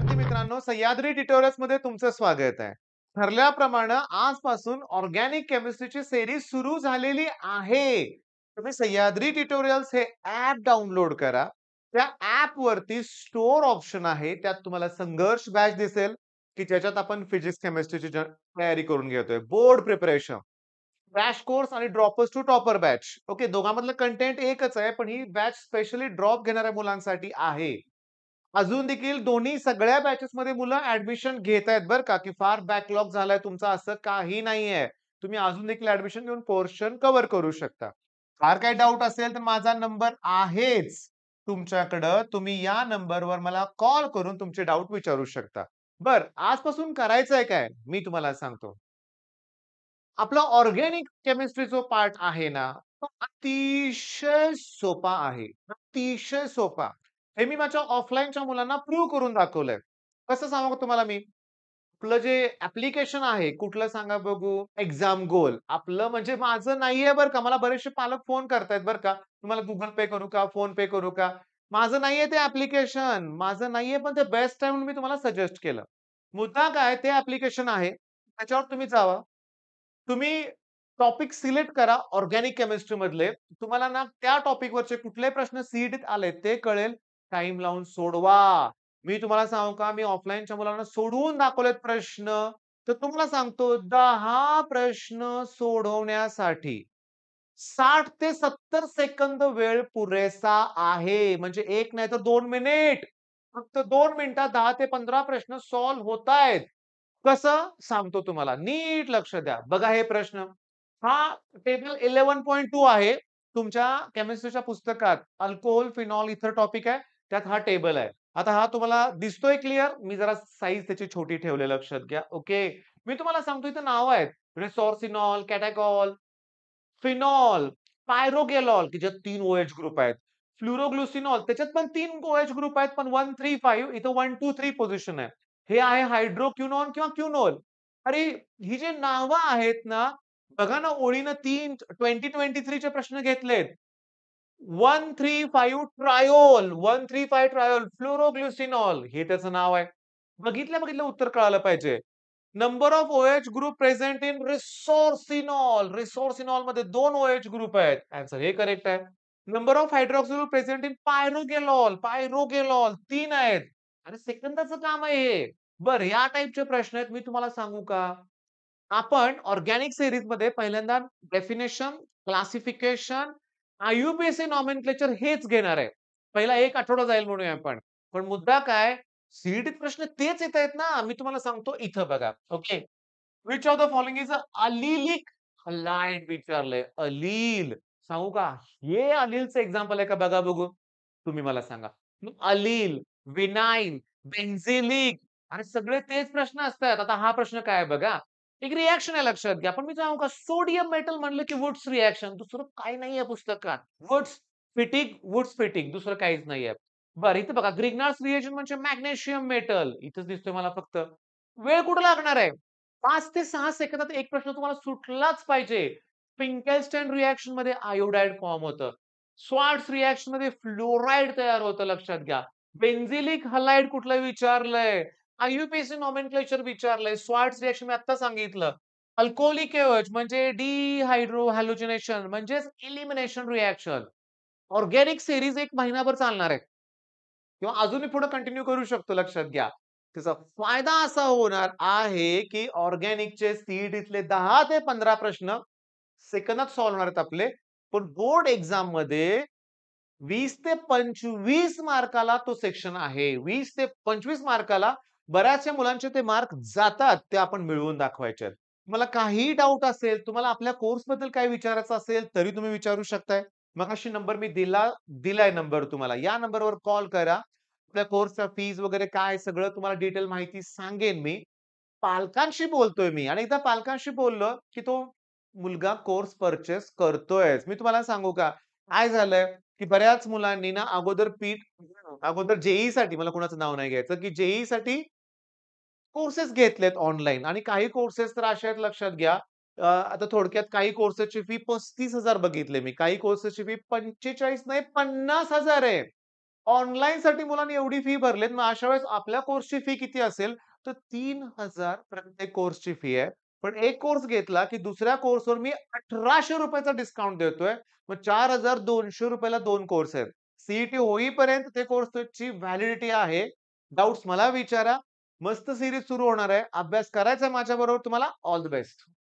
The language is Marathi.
विद्यार्थी मित्रांनो, सह्याद्री ट्युटोरियल्स मध्ये तुमचं स्वागत आहे. ठरल्याप्रमाणे आजपासून ऑर्गॅनिक केमिस्ट्रीची सेरीज सुरू झालेली आहे. तुम्ही सह्याद्री ट्युटोरियल्स हे ॲप डाउनलोड करा. त्या ॲप वरती स्टोअर ऑप्शन आहे. त्यात तुम्हाला संघर्ष बॅच दिसेल, की ज्याच्यात आपण फिजिक्स केमिस्ट्रीची तयारी करून घेतोय. बोर्ड प्रिपरेशन, क्रॅश कोर्स आणि droppers to topper batch. Okay, दोघांमधलं कंटेंट एकच आहे, पण ही बॅच स्पेशली ड्रॉप घेणाऱ्या मुलांसाठी आहे. अजून देखील दोन्ही सगळ्या बॅचेसमध्ये मुलं ॲडमिशन घेतायत बरं का, की फार बॅकलॉग झालाय तुमचा असं काही नाहीये. तुम्ही अजून देखील ॲडमिशन घेऊन पोर्शन कव्हर करू शकता. फार काही डाउट असेल तर माझा नंबर आहेच तुमच्याकडं. तुम्ही या नंबरवर मला कॉल करून तुमचे डाउट विचारू शकता. बरं, आजपासून करायचंय काय? मी तुम्हाला सांगतो. आपला ऑर्गॅनिक केमिस्ट्री जो पार्ट आहे ना, तो अतिशय सोपा आहे. अतिशय सोपा. हे मी माझ्या ऑफलाईनच्या मुलांना प्रूव्ह करून दाखवलंय. कसं सांगू तुम्हाला मी? आपलं जे ॲप्लिकेशन आहे, कुठलं सांगा बघू? एक्झाम गोल. आपलं म्हणजे माझं नाहीये बरं का. मला बरेचसे पालक फोन करतायत बरं का. तुम्हाला Google Pay करू का? फोन पे करू का? माझं नाहीये ते ॲप्लिकेशन. माझं नाहीये, पण ते बेस्ट आहे म्हणून मी तुम्हाला सजेस्ट केलं. मुद्दा काय? ते ॲप्लिकेशन आहे. त्याच्यावर तुम्ही जावा. तुम्ही टॉपिक सिलेक्ट करा ऑर्गॅनिक केमिस्ट्री मधले. तुम्हाला ना त्या टॉपिकवरचे कुठलेही प्रश्न सीईटीत आलेत ते कळेल. टाईम लावून सोडवा. मी तुम्हाला सांगू का, मी ऑफलाईनच्या मुलांना सोडवून दाखवलेत प्रश्न. तर तुम्हाला सांगतो 10 प्रश्न सोडवण्यासाठी 60 ते 70 सेकंद वेळ पुरेसा आहे. म्हणजे 1 नाही तर 2 मिनिट. फक्त 2 मिनिटात 10 ते 15 प्रश्न सॉल्व्ह होतायत. कसं? सांगतो तुम्हाला. नीट लक्ष द्या. बघा हे प्रश्न. हा टेबल 11.2 आहे. तुमच्या केमिस्ट्रीच्या पुस्तकात अल्कोहोल, फिनॉल, इथर टॉपिक आहे. त्यात हा टेबल आहे. आता हा तुम्हाला दिसतोय क्लिअर? मी जरा साइज त्याची छोटी ठेवली लक्षात घ्या. ओके. मी तुम्हाला सांगतो इथे नावं आहेत. रेसॉर्सिनॉल, कॅटाकॉल, फिनॉल, पायरोगेलॉल की ज्यात 3 ओएच ग्रुप आहेत. फ्लोरोग्लुसिनॉल त्याच्यात पण 3 ओएच ग्रुप आहेत, पण 1, 3, 5 इथं 1, 2, 3 पोझिशन आहे. हे आहे हायड्रोक्विनॉन किंवा क्विनोल. अरे, ही जी नावं आहेत ना, बघा ना ओळीनं 3 2023 चे प्रश्न घेतलेत. 135 ट्रायोल, 135 ट्रायोल, फ्लोरोग्लुसिनॉल हे त्याचं नाव आहे. बघितल्या उत्तर कळालं पाहिजे. Number of OH group present in resorcinol. Resorcinol मध्ये 2 ओएच ग्रुप आहेत. आन्सर हे करेक्ट आहे. Number of hydroxy group present in pyrogallol. Pyrogallol 3 आहेत. अरे सेकंदाचं काम आहे हे. बरं या टाइपचे प्रश्न आहेत. मी तुम्हाला सांगू का? आपण ऑर्गॅनिक सीरीजमध्ये पहिल्यांदा डेफिनेशन, क्लासिफिकेशन, आय-यू-पी-ए-सी नॉमेनक्लेचर हेच घेणार आहे. पहिला 1 आठवडा जाईल म्हणूया आपण. पण मुद्दा काय? सीईटीत प्रश्न तेच येतायत ना. मी तुम्हाला सांगतो इथं बघा. Okay. Which of the following is a allylic halide विचारलंय. अलील. सांगू का? हे अलीलचं एक्झाम्पल आहे का बघा बघू. तुम्ही मला सांगा. अलील, विनाइल, बेन्झिलिक आणि सगळे तेच प्रश्न असतात. आता हा प्रश्न काय आहे बघा. एक रिएक्शन आहे लक्षात घ्या. पण मी सांगू का सोडियम मेटल म्हणलं की वुड्स रिएक्शन दुसरं काही नाहीये पुस्तकात. वुड्स फिटिंग दुसरं काहीच नाहीये. बरं इथे बघा ग्रिग्नार्ड्स रिएजन म्हणजे मॅग्नेशियम मेटल. इथंच दिसतोय मला फक्त. वेळ कुठं लागणार आहे? 5 ते 6 सेकंदात एक प्रश्न तुम्हाला सुटलाच पाहिजे. फिंकेलस्टाईन रिएक्शन मध्ये आयोडाईड फॉर्म होतं. स्वार्ट्स रिएक्शन मध्ये फ्लोराईड तयार होतं लक्षात घ्या. बेन्झिलिक हलाइड कुठलं विचारलंय? आय-यू-पी-ए-सी नॉमेनक्लेचर विचारलंय. स्वार्ट्स रिएक्शन मी आता सांगितलं. अल्कोहोलिक एच म्हणजे डिहायड्रो हॅलोजिनेशन म्हणजेच एलिमिनेशन रिएक्शन. ऑर्गॅनिक सीरीज 1 महिनाभर चालणार आहे. किंवा अजूनही पुढे कंटिन्यू करू शकतो लक्षात घ्या. त्याचा फायदा असा होणार आहे, की ऑर्गॅनिकचे सीईटीतले 10 ते 15 प्रश्न सेकंदात सॉल्व्ह होणार आहेत आपले. पण बोर्ड एक्झाममध्ये 20 ते 25 मार्काला तो सेक्शन आहे. 20 ते 25 मार्काला बऱ्याचशा मुलांचे ते मार्क जातात. ते आपण मिळवून दाखवायचे आहेत. तुम्हाला काहीही डाउट असेल, तुम्हाला आपल्या कोर्सबद्दल काही विचारायचं असेल, तरी तुम्ही विचारू शकताय. मगाशी नंबर मी दिलाय नंबर तुम्हाला. या नंबरवर कॉल करा. आपल्या कोर्सचा फीज वगैरे काय सगळं तुम्हाला डिटेल माहिती सांगेन मी. पालकांशी बोलतोय मी आणि एकदा पालकांशी बोललो, की तो मुलगा कोर्स पर्चेस करतोयच. मी तुम्हाला सांगू का? काय झालंय, की बऱ्याच मुलांनी ना अगोदर साठी मला कुणाचं नाव नाही घ्यायचं, की साठी कोर्सेस घेतलेत ऑनलाईन आणि काही कोर्सेस तर असे आहेत लक्षात घ्या. आता थोडक्यात काही कोर्सेसची फी 35,000 बघितले मी. काही कोर्सेसची फी 45 नाही 50,000 आहे. ऑनलाईनसाठी मुलांनी एवढी फी भरलीत, मग अशा वेळेस आपल्या कोर्सची फी किती असेल? तर 3,000 प्रत्येक कोर्सची फी आहे. पण एक कोर्स घेतला, की दुसऱ्या कोर्सवर मी ₹1,800 चा डिस्काउंट देतोय. मग ₹4,200 ला 2 कोर्स आहेत. सी होईपर्यंत ते कोर्सची व्हॅलिडिटी आहे. डाउट्स मला विचारा. मस्त सीरीज सुरू होणार आहे. अभ्यास करायचा माझ्याबरोबर. तुम्हाला ऑल द बेस्ट.